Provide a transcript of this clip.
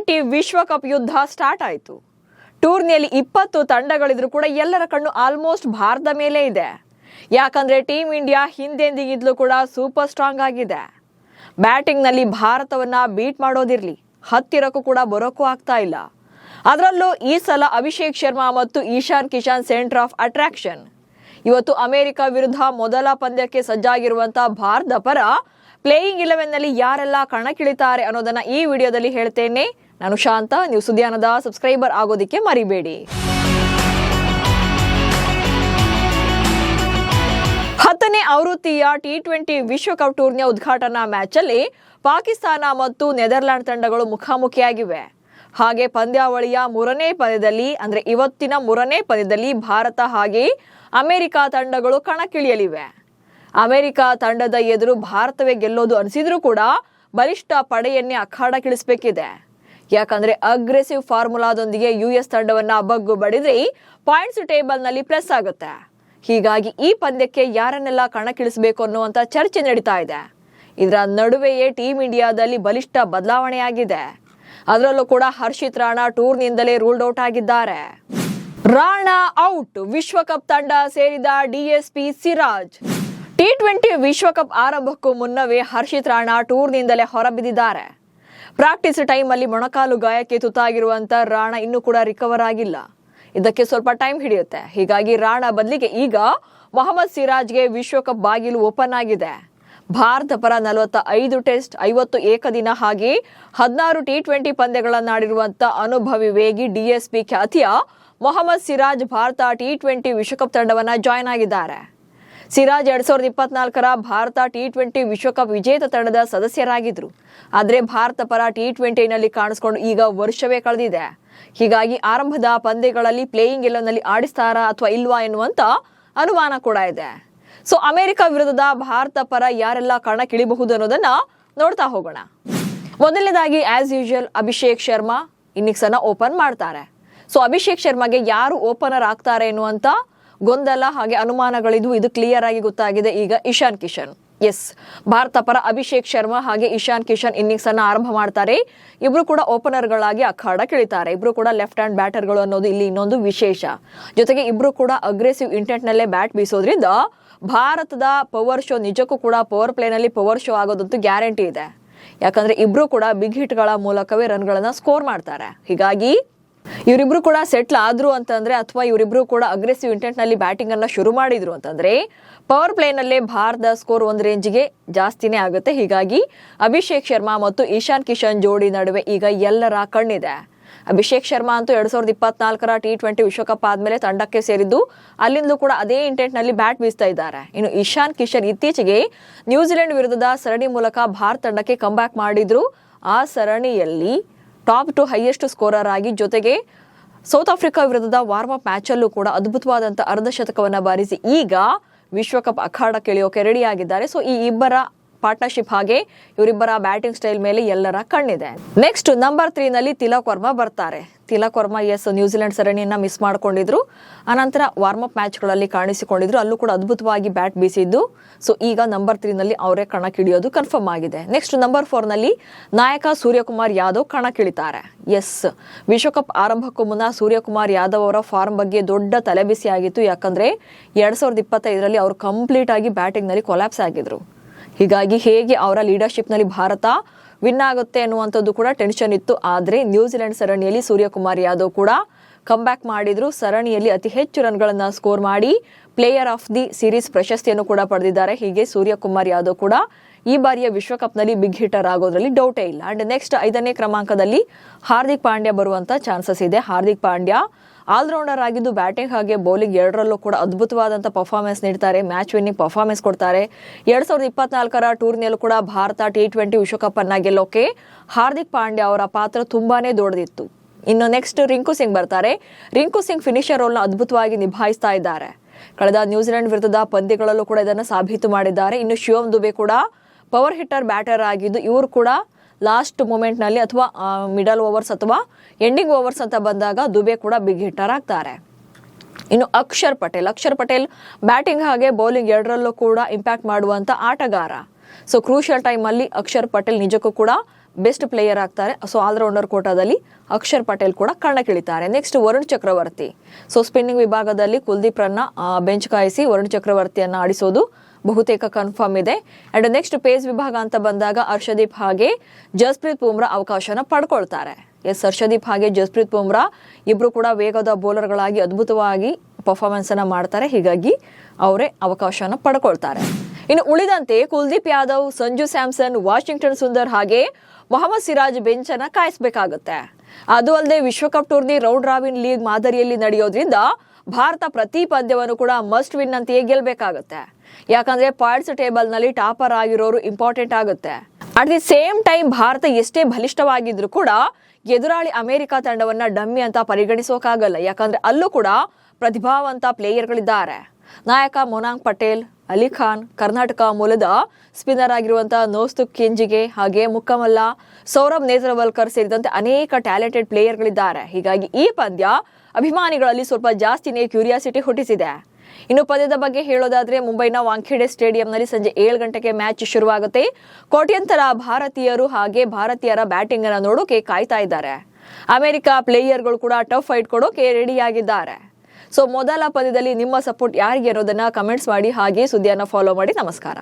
T20 ವಿಶ್ವಕಪ್ ಯುದ್ಧ start ಆಯಿತು. ಟೂರ್ನಿಯಲ್ಲಿ 20 ತಂಡಗಳಿದ್ರು ಕೂಡ ಎಲ್ಲರ ಕಣ್ಣು ಆಲ್ಮೋಸ್ಟ್ ಭಾರತದ ಮೇಲೆ ಇದೆ. ಯಾಕಂದ್ರೆ ಟೀಮ್ ಇಂಡಿಯಾ ಹಿಂದೆಂದಿಗಿದ್ಲು ಕೂಡ ಸೂಪರ್ ಸ್ಟ್ರಾಂಗ್ ಆಗಿದೆ. ಬ್ಯಾಟಿಂಗ್ನಲ್ಲಿ ಭಾರತವನ್ನ ಬೀಟ್ ಮಾಡೋದಿರ್ಲಿ, ಹತ್ತಿರಕ್ಕೂ ಕೂಡ ಬರೋಕ್ಕೂ ಆಗ್ತಾ ಇಲ್ಲ. ಅದರಲ್ಲೂ ಈ ಸಲ ಅಭಿಷೇಕ್ ಶರ್ಮಾ ಮತ್ತು Ishan Kishan centre of attraction. ಇವತ್ತು ಅಮೆರಿಕ ವಿರುದ್ಧ ಮೊದಲ ಪಂದ್ಯಕ್ಕೆ ಸಜ್ಜಾಗಿರುವಂತಹ ಭಾರತ ಪರ ಪ್ಲೇಯಿಂಗ್ 11 ನಲ್ಲಿ ಯಾರೆಲ್ಲ ಕಣಕ್ಕಿಳಿತಾರೆ ಅನ್ನೋದನ್ನ ಈ ವಿಡಿಯೋದಲ್ಲಿ ಹೇಳ್ತೇನೆ. ನಾನು ಶಾಂತ. ನೀವು ಸುದ್ದಿಯಾನದ ಸಬ್ಸ್ಕ್ರೈಬರ್ ಆಗೋದಿಕ್ಕೆ ಮರಿಬೇಡಿ. 10ನೇ ಆವೃತ್ತಿಯ T20 ವಿಶ್ವಕಪ್ ಟೂರ್ನಿಯ ಉದ್ಘಾಟನಾ ಮ್ಯಾಚ್ ಅಲ್ಲಿ ಪಾಕಿಸ್ತಾನ ಮತ್ತು ನೆದರ್ಲ್ಯಾಂಡ್ ತಂಡಗಳು ಮುಖಾಮುಖಿಯಾಗಿವೆ. ಹಾಗೆ ಪಂದ್ಯಾವಳಿಯ 3ನೇ ಪಂದ್ಯದಲ್ಲಿ ಅಂದ್ರೆ ಇವತ್ತಿನ 3ನೇ ಪಂದ್ಯದಲ್ಲಿ ಭಾರತ ಹಾಗೆ ಅಮೆರಿಕ ತಂಡಗಳು ಕಣಕ್ಕಿಳಿಯಲಿವೆ. ಅಮೆರಿಕ ತಂಡದ ಎದುರು ಭಾರತವೇ ಗೆಲ್ಲೋದು ಅನಿಸಿದ್ರೂ ಕೂಡ ಬಲಿಷ್ಠ ಪಡೆಯನ್ನೇ ಅಖಾಡಕ್ಕಿಳಿಸಬೇಕಿದೆ. ಯಾಕಂದ್ರೆ ಅಗ್ರೆಸಿವ್ ಫಾರ್ಮುಲಾದೊಂದಿಗೆ US ತಂಡವನ್ನ ಬಗ್ಗು ಬಡಿದ್ರೆ ಪಾಯಿಂಟ್ಸ್ ಟೇಬಲ್ ನಲ್ಲಿ ಪ್ರೆಸ್ ಆಗುತ್ತೆ. ಹೀಗಾಗಿ ಈ ಪಂದ್ಯಕ್ಕೆ ಯಾರನ್ನೆಲ್ಲ ಕಣಕ್ಕಿಳಿಸಬೇಕು ಅನ್ನುವಂತ ಚರ್ಚೆ ನಡೀತಾ ಇದೆ. ಇದರ ನಡುವೆಯೇ ಟೀಮ್ ಇಂಡಿಯಾದಲ್ಲಿ ಬಲಿಷ್ಠ ಬದಲಾವಣೆಯಾಗಿದೆ. ಅದರಲ್ಲೂ ಕೂಡ ಹರ್ಷಿತ್ ರಾಣಾ ಟೂರ್ನಿಯಿಂದಲೇ ರೂಲ್ಡ್ ಔಟ್ ಆಗಿದ್ದಾರೆ. ರಾಣಾ ಔಟ್. ವಿಶ್ವಕಪ್ ತಂಡ ಸೇರಿದ DSP ಸಿರಾಜ್. T20 ವಿಶ್ವಕಪ್ ಆರಂಭಕ್ಕೂ ಮುನ್ನವೇ ಹರ್ಷಿತ್ ರಾಣಾ ಟೂರ್ನಿಯಿಂದಲೇ ಹೊರಬಿದ್ದಿದ್ದಾರೆ. ಪ್ರಾಕ್ಟೀಸ್ ಟೈಮ್ ಅಲ್ಲಿ ಮೊಣಕಾಲು ಗಾಯಕ್ಕೆ ತುತ್ತಾಗಿರುವಂತ ರಾಣಾ ಇನ್ನೂ ಕೂಡ ರಿಕವರ್ ಆಗಿಲ್ಲ. ಇದಕ್ಕೆ ಸ್ವಲ್ಪ ಟೈಮ್ ಹಿಡಿಯುತ್ತೆ. ಹೀಗಾಗಿ ರಾಣಾ ಬದಲಿಗೆ ಈಗ ಮೊಹಮ್ಮದ್ ಸಿರಾಜ್ಗೆ ವಿಶ್ವಕಪ್ ಬಾಗಿಲು ಓಪನ್ ಆಗಿದೆ. ಭಾರತ ಪರ 45 ಟೆಸ್ಟ್, 50 ಏಕದಿನ ಹಾಗೆ 16 T20 ಪಂದ್ಯಗಳನ್ನಾಡಿರುವಂತ ಅನುಭವಿ ವೇಗಿ DSP ಖ್ಯಾತಿಯ ಮೊಹಮ್ಮದ್ ಸಿರಾಜ್ ಭಾರತ T20 ವಿಶ್ವಕಪ್ ತಂಡವನ್ನ ಜಾಯ್ನ್ ಆಗಿದ್ದಾರೆ. ಸಿರಾಜ್ 2024ರ ಭಾರತ T20 ವಿಶ್ವಕಪ್ ವಿಜೇತ ತಂಡದ ಸದಸ್ಯರಾಗಿದ್ರು. ಆದ್ರೆ ಭಾರತ ಪರ T20 ನಲ್ಲಿ ಕಾಣಿಸಿಕೊಂಡು ಈಗ ವರ್ಷವೇ ಕಳೆದಿದೆ. ಹೀಗಾಗಿ ಆರಂಭದ ಪಂದ್ಯಗಳಲ್ಲಿ ಪ್ಲೇಯಿಂಗ್ 11 ನಲ್ಲಿ ಆಡಿಸ್ತಾರಾ ಅಥವಾ ಇಲ್ವಾ ಎನ್ನುವಂತ ಅನುಮಾನ ಕೂಡ ಇದೆ. ಸೊ ಅಮೆರಿಕ ವಿರುದ್ಧದ ಭಾರತ ಪರ ಯಾರೆಲ್ಲ ಕಣಕ್ಕಿಳಿಬಹುದು ಅನ್ನೋದನ್ನ ನೋಡ್ತಾ ಹೋಗೋಣ. ಮೊದಲನೇದಾಗಿ as usual Abhishek Sharma innings ಅನ್ನ ಓಪನ್ ಮಾಡ್ತಾರೆ. ಸೊ ಅಭಿಷೇಕ್ ಶರ್ಮಾಗೆ ಯಾರು ಓಪನರ್ ಆಗ್ತಾರೆ ಎನ್ನುವಂತ ಗೊಂದಲ ಹಾಗೆ ಅನುಮಾನಗಳಿದ್ವು. ಇದು ಕ್ಲಿಯರ್ ಆಗಿ ಗೊತ್ತಾಗಿದೆ. ಈಗ ಇಶಾನ್ ಕಿಶನ್, ಎಸ್, ಭಾರತ ಪರ ಅಭಿಷೇಕ್ ಶರ್ಮಾ ಹಾಗೆ ಇಶಾನ್ ಕಿಶನ್ ಇನ್ನಿಂಗ್ಸ್ ಅನ್ನ ಆರಂಭ ಮಾಡ್ತಾರೆ. ಇಬ್ರು ಕೂಡ ಓಪನರ್ ಗಳಾಗಿ ಅಖಾಡಕ್ಕಿಳಿತಾರೆ. ಇಬ್ರು ಕೂಡ ಲೆಫ್ಟ್ ಹ್ಯಾಂಡ್ ಬ್ಯಾಟರ್ಗಳು ಅನ್ನೋದು ಇಲ್ಲಿ ಇನ್ನೊಂದು ವಿಶೇಷ. ಜೊತೆಗೆ ಇಬ್ರು ಕೂಡ ಅಗ್ರೆಸಿವ್ ಇಂಟೆಂಟ್ ನಲ್ಲೇ ಬ್ಯಾಟ್ ಬೀಸೋದ್ರಿಂದ ಭಾರತದ ಪವರ್ ಶೋ ನಿಜಕ್ಕೂ ಕೂಡ ಪವರ್ ಪ್ಲೇ ನಲ್ಲಿ ಪವರ್ ಶೋ ಆಗೋದಂತೂ ಗ್ಯಾರಂಟಿ ಇದೆ. ಯಾಕಂದ್ರೆ ಇಬ್ರು ಕೂಡ ಬಿಗ್ ಹಿಟ್ ಗಳ ಮೂಲಕವೇ ರನ್ ಗಳನ್ನ ಸ್ಕೋರ್ ಮಾಡ್ತಾರೆ. ಹೀಗಾಗಿ ಇವರಿಬ್ರು ಕೂಡ ಸೆಟ್ಲ್ ಆದ್ರು ಅಂತಂದ್ರೆ ಅಥವಾ ಇವರಿಬ್ರು ಕೂಡ ಅಗ್ರೆಸಿವ್ ಇಂಟೆಂಟ್ ನಲ್ಲಿ ಬ್ಯಾಟಿಂಗ್ ಅನ್ನ ಶುರು ಮಾಡಿದ್ರು ಅಂತಂದ್ರೆ ಪವರ್ ಪ್ಲೇ ನಲ್ಲೇ ಭಾರತದ ಸ್ಕೋರ್ ಒಂದು ರೇಂಜ್ಗೆ ಜಾಸ್ತಿನೇ ಆಗುತ್ತೆ. ಹೀಗಾಗಿ ಅಭಿಷೇಕ್ ಶರ್ಮಾ ಮತ್ತು ಇಶಾನ್ ಕಿಶನ್ ಜೋಡಿ ನಡುವೆ ಈಗ ಎಲ್ಲರ ಕಣ್ಣಿದೆ. ಅಭಿಷೇಕ್ ಶರ್ಮಾ ಅಂತೂ 2024ರ T20 ವಿಶ್ವಕಪ್ ಆದ್ಮೇಲೆ ತಂಡಕ್ಕೆ ಸೇರಿದ್ದು ಅಲ್ಲಿಂದಲೂ ಕೂಡ ಅದೇ ಇಂಟೆಂಟ್ ನಲ್ಲಿ ಬ್ಯಾಟ್ ಬೀಸ್ತಾ ಇದ್ದಾರೆ. ಇನ್ನು ಇಶಾನ್ ಕಿಶನ್ ಇತ್ತೀಚೆಗೆ ನ್ಯೂಜಿಲೆಂಡ್ ವಿರುದ್ಧದ ಸರಣಿ ಮೂಲಕ ಭಾರತ ತಂಡಕ್ಕೆ ಕಂಬ್ಯಾಕ್ ಮಾಡಿದ್ರು. ಆ ಸರಣಿಯಲ್ಲಿ ಟಾಪ್ 2 ಹೈಯೆಸ್ಟ್ ಸ್ಕೋರರ್ ಆಗಿ ಜೊತೆಗೆ ಸೌತ್ ಆಫ್ರಿಕಾ ವಿರುದ್ಧದ ವಾರ್ಮ್ ಅಪ್ ಮ್ಯಾಚ್ ಅಲ್ಲೂ ಕೂಡ ಅದ್ಭುತವಾದಂತ ಅರ್ಧಶತಕವನ್ನ ಬಾರಿಸಿ ಈಗ ವಿಶ್ವಕಪ್ ಅಖಾಡಕ್ಕೆ ಇಳಿಯೋಕೆ ರೆಡಿ ಆಗಿದ್ದಾರೆ. ಸೊ ಈ ಇಬ್ಬರ ಪಾರ್ಟ್ನರ್ಶಿಪ್ ಹಾಗೆ ಇವರಿಬ್ಬರ ಬ್ಯಾಟಿಂಗ್ ಸ್ಟೈಲ್ ಮೇಲೆ ಎಲ್ಲರ ಕಣ್ಣಿದೆ. ನೆಕ್ಸ್ಟ್ ನಂಬರ್ 3 ನಲ್ಲಿ ತಿಲಕ್ ವರ್ಮಾ ಬರ್ತಾರೆ. ತಿಲಕ್ ವರ್ಮಾ ನ್ಯೂಜಿಲೆಂಡ್ ಸರಣಿಯನ್ನ ಮಿಸ್ ಮಾಡ್ಕೊಂಡಿದ್ರು. ಅನಂತರ ವಾರ್ಮ್ ಅಪ್ ಮ್ಯಾಚ್ ಗಳಲ್ಲಿ ಕಾಣಿಸಿಕೊಂಡಿದ್ರು. ಅಲ್ಲೂ ಕೂಡ ಅದ್ಭುತವಾಗಿ ಬ್ಯಾಟ್ ಬೀಸಿದ್ದು. ಸೊ ಈಗ ನಂಬರ್ 3 ನಲ್ಲಿ ಅವರೇ ಕಣಕ್ಕಿಳಿಯೋದು ಕನ್ಫರ್ಮ್ ಆಗಿದೆ. ನೆಕ್ಸ್ಟ್ ನಂಬರ್ 4 ನಲ್ಲಿ ನಾಯಕ ಸೂರ್ಯಕುಮಾರ್ ಯಾದವ್ ಕಣಕ್ಕಿಳಿತಾರೆ. ಎಸ್, ವಿಶ್ವಕಪ್ ಆರಂಭಕ್ಕೂ ಮುನ್ನ ಸೂರ್ಯಕುಮಾರ್ ಯಾದವ್ ಅವರ ಫಾರ್ಮ್ ಬಗ್ಗೆ ದೊಡ್ಡ ತಲೆಬಿಸಿ ಆಗಿತ್ತು. ಯಾಕಂದ್ರೆ 2025ರಲ್ಲಿ ಅವರು ಕಂಪ್ಲೀಟ್ ಆಗಿ ಬ್ಯಾಟಿಂಗ್ ನಲ್ಲಿ ಕೊಲ್ಯಾಪ್ಸ್ ಆಗಿದ್ರು. ಹೀಗಾಗಿ ಹೇಗೆ ಅವರ ಲೀಡರ್ಶಿಪ್ ನಲ್ಲಿ ಭಾರತ ವಿನ್ ಆಗುತ್ತೆ ಅನ್ನುವಂಥದ್ದು ಕೂಡ ಟೆನ್ಷನ್ ಇತ್ತು. ಆದ್ರೆ ನ್ಯೂಜಿಲೆಂಡ್ ಸರಣಿಯಲ್ಲಿ ಸೂರ್ಯಕುಮಾರ್ ಯಾದವ್ ಕೂಡ ಕಂಬ್ಯಾಕ್ ಮಾಡಿದ್ರು. ಸರಣಿಯಲ್ಲಿ ಅತಿ ಹೆಚ್ಚು ರನ್ಗಳನ್ನ ಸ್ಕೋರ್ ಮಾಡಿ ಪ್ಲೇಯರ್ ಆಫ್ ದಿ ಸೀರೀಸ್ ಪ್ರಶಸ್ತಿಯನ್ನು ಕೂಡ ಪಡೆದಿದ್ದಾರೆ. ಹೀಗೆ ಸೂರ್ಯಕುಮಾರ್ ಯಾದವ್ ಕೂಡ ಈ ಬಾರಿಯ ವಿಶ್ವಕಪ್ ನಲ್ಲಿ ಬಿಗ್ ಹಿಟರ್ ಆಗೋದ್ರಲ್ಲಿ ಡೌಟೇ ಇಲ್ಲ. ಅಂಡ್ ನೆಕ್ಸ್ಟ್ 5ನೇ ಕ್ರಮಾಂಕದಲ್ಲಿ ಹಾರ್ದಿಕ್ ಪಾಂಡ್ಯ ಬರುವಂತ ಚಾನ್ಸಸ್ ಇದೆ. ಹಾರ್ದಿಕ್ ಪಾಂಡ್ಯ ಆಲ್ರೌಂಡರ್ ಆಗಿದ್ದು ಬ್ಯಾಟಿಂಗ್ ಹಾಗೆ ಬೌಲಿಂಗ್ ಎರಡರಲ್ಲೂ ಕೂಡ ಅದ್ಭುತವಾದಂಥ ಪರ್ಫಾರ್ಮೆನ್ಸ್ ನೀಡ್ತಾರೆ. ಮ್ಯಾಚ್ ವಿನ್ನಿಂಗ್ ಪರ್ಫಾರ್ಮೆನ್ಸ್ ಕೊಡ್ತಾರೆ. 2024ರ ಟೂರ್ನಿಯಲ್ಲೂ ಕೂಡ ಭಾರತ T20 ವಿಶ್ವಕಪ್ ಅನ್ನ ಗೆಲ್ಲೋಕೆ ಹಾರ್ದಿಕ್ ಪಾಂಡ್ಯ ಅವರ ಪಾತ್ರ ತುಂಬಾನೇ ದೊಡ್ಡದಿತ್ತು. ಇನ್ನು ನೆಕ್ಸ್ಟ್ ರಿಂಕು ಸಿಂಗ್ ಬರ್ತಾರೆ. ರಿಂಕು ಸಿಂಗ್ ಫಿನಿಶರ್ ರೋಲ್ನ ಅದ್ಭುತವಾಗಿ ನಿಭಾಯಿಸ್ತಾ ಇದ್ದಾರೆ. ಕಳೆದ ನ್ಯೂಜಿಲೆಂಡ್ ವಿರುದ್ಧದ ಪಂದ್ಯಗಳಲ್ಲೂ ಕೂಡ ಇದನ್ನು ಸಾಬೀತು ಮಾಡಿದ್ದಾರೆ. ಇನ್ನು ಶಿವಮ್ ದುಬೆ ಕೂಡ ಪವರ್ ಹಿಟ್ಟರ್ ಬ್ಯಾಟರ್ ಆಗಿದ್ದು ಇವರು ಕೂಡ ಲಾಸ್ಟ್ ಮೂಮೆಂಟ್ ನಲ್ಲಿ ಅಥವಾ ಮಿಡಲ್ ಓವರ್ಸ್ ಅಥವಾ ಎಂಡಿಂಗ್ ಓವರ್ಸ್ ಅಂತ ಬಂದಾಗ ದುಬೆ ಕೂಡ ಬಿಗ್ ಹಿಟ್ಟರ್ ಆಗ್ತಾರೆ. ಇನ್ನು ಅಕ್ಷರ್ ಪಟೇಲ್ ಬ್ಯಾಟಿಂಗ್ ಹಾಗೆ ಬೌಲಿಂಗ್ ಎರಡರಲ್ಲೂ ಕೂಡ ಇಂಪ್ಯಾಕ್ಟ್ ಮಾಡುವಂತ ಆಟಗಾರ. ಸೊ ಕ್ರೂಷಿಯಲ್ ಟೈಮ್ ಅಲ್ಲಿ ಅಕ್ಷರ್ ಪಟೇಲ್ ನಿಜಕ್ಕೂ ಕೂಡ ಬೆಸ್ಟ್ ಪ್ಲೇಯರ್ ಆಗ್ತಾರೆ. ಸೊ ಆಲ್ರೌಂಡರ್ ಕೋಟಾದಲ್ಲಿ ಅಕ್ಷರ್ ಪಟೇಲ್ ಕೂಡ ಕಣಕ್ಕಿಳಿತಾರೆ. ನೆಕ್ಸ್ಟ್ ವರುಣ್ ಚಕ್ರವರ್ತಿ. ಸೊ ಸ್ಪಿನ್ನಿಂಗ್ ವಿಭಾಗದಲ್ಲಿ ಕುಲ್ದೀಪ್ ರನ್ನ ಬೆಂಚ್ ಕಾಯಿಸಿ ವರುಣ್ ಚಕ್ರವರ್ತಿಯನ್ನ ಆಡಿಸೋದು ಬಹುತೇಕ ಕನ್ಫರ್ಮ್ ಇದೆ. ಅಂಡ್ ನೆಕ್ಸ್ಟ್ ಪೇಸ್ ವಿಭಾಗ ಅಂತ ಬಂದಾಗ ಹರ್ಷದೀಪ್ ಹಾಗೆ ಜಸ್ಪ್ರೀತ್ ಬುಮ್ರಾ ಅವಕಾಶನ ಪಡ್ಕೊಳ್ತಾರೆ. ಹರ್ಷದೀಪ್ ಹಾಗೆ ಜಸ್ಪ್ರೀತ್ ಬುಮ್ರಾ ಇಬ್ರು ಕೂಡ ವೇಗದ ಬೌಲರ್ಗಳಾಗಿ ಅದ್ಭುತವಾಗಿ ಪರ್ಫಾರ್ಮೆನ್ಸ್ ಅನ್ನ ಮಾಡ್ತಾರೆ. ಹೀಗಾಗಿ ಅವರೇ ಅವಕಾಶನ ಪಡ್ಕೊಳ್ತಾರೆ. ಇನ್ನು ಉಳಿದಂತೆ ಕುಲ್ದೀಪ್ ಯಾದವ್, ಸಂಜು ಸ್ಯಾಮ್ಸನ್, ವಾಷಿಂಗ್ಟನ್ ಸುಂದರ್ ಹಾಗೆ ಮೊಹಮ್ಮದ್ ಸಿರಾಜ್ ಬೆಂಚ್ ಅನ್ನ ಕಾಯಿಸಬೇಕಾಗುತ್ತೆ. ಅದು ಅಲ್ಲದೆ ವಿಶ್ವಕಪ್ ಟೂರ್ನಿ ರೌಂಡ್ ರಾಬಿನ್ ಲೀಗ್ ಮಾದರಿಯಲ್ಲಿ ನಡೆಯೋದ್ರಿಂದ ಭಾರತ ಪ್ರತಿ ಪಂದ್ಯವನ್ನು ಕೂಡ ಮಸ್ಟ್ ವಿನ್ ಅಂತೆಯೇ ಗೆಲ್ಲಬೇಕಾಗುತ್ತೆ. ಯಾಕಂದ್ರೆ ಪಾಯಿಂಟ್ಸ್ ಟೇಬಲ್ ನಲ್ಲಿ ಟಾಪರ್ ಆಗಿರೋರು ಇಂಪಾರ್ಟೆಂಟ್ ಆಗುತ್ತೆ. At the same time Bharat ಎಷ್ಟೇ ಬಲಿಷ್ಠವಾಗಿದ್ರು ಕೂಡ ಎದುರಾಳಿ ಅಮೆರಿಕ ತಂಡವನ್ನ ಡಮ್ಮಿ ಅಂತ ಪರಿಗಣಿಸೋಕಾಗಲ್ಲ. ಯಾಕಂದ್ರೆ ಅಲ್ಲೂ ಕೂಡ ಪ್ರತಿಭಾವಂತ ಪ್ಲೇಯರ್ಗಳಿದ್ದಾರೆ. ನಾಯಕ ಮೊನಾಂಗ್ ಪಟೇಲ್, ಅಲಿ ಖಾನ್, ಕರ್ನಾಟಕ ಮೂಲದ ಸ್ಪಿನ್ನರ್ ಆಗಿರುವಂತಹ ನೋಸ್ತುಕ್ ಕಿಂಜಿಗೆ ಹಾಗೆ ಮುಕ್ಕಮಲ್ಲ, ಸೌರಭ್ ನೇತ್ರವಲ್ಕರ್ ಸೇರಿದಂತೆ ಅನೇಕ ಟ್ಯಾಲೆಂಟೆಡ್ ಪ್ಲೇಯರ್ಗಳಿದ್ದಾರೆ. ಹೀಗಾಗಿ ಈ ಪಂದ್ಯ ಅಭಿಮಾನಿಗಳಲ್ಲಿ ಸ್ವಲ್ಪ ಜಾಸ್ತಿನೇ ಕ್ಯೂರಿಯಾಸಿಟಿ ಹುಟ್ಟಿಸಿದೆ. ಇನ್ನು ಪಂದ್ಯದ ಬಗ್ಗೆ ಹೇಳೋದಾದ್ರೆ ಮುಂಬೈನ ವಾಂಖೇಡೆ ಸ್ಟೇಡಿಯಂನಲ್ಲಿ ಸಂಜೆ 7 ಗಂಟೆಗೆ ಮ್ಯಾಚ್ ಶುರುವಾಗುತ್ತೆ. ಕೋಟ್ಯಂತರ ಭಾರತೀಯರು ಹಾಗೆ ಭಾರತೀಯರ ಬ್ಯಾಟಿಂಗ್ ಅನ್ನು ನೋಡೋಕೆ ಕಾಯ್ತಾ ಇದ್ದಾರೆ. ಅಮೆರಿಕ ಪ್ಲೇಯರ್ಗಳು ಕೂಡ ಟಫ್ ಫೈಟ್ ಕೊಡೋಕೆ ರೆಡಿಯಾಗಿದ್ದಾರೆ. ಸೊ ಮೊದಲ ಪಂದ್ಯದಲ್ಲಿ ನಿಮ್ಮ ಸಪೋರ್ಟ್ ಯಾರಿಗೆ ಅನ್ನೋದನ್ನ ಕಮೆಂಟ್ಸ್ ಮಾಡಿ, ಹಾಗೆ ಸುದ್ದಿಯನ್ನ ಫಾಲೋ ಮಾಡಿ. ನಮಸ್ಕಾರ.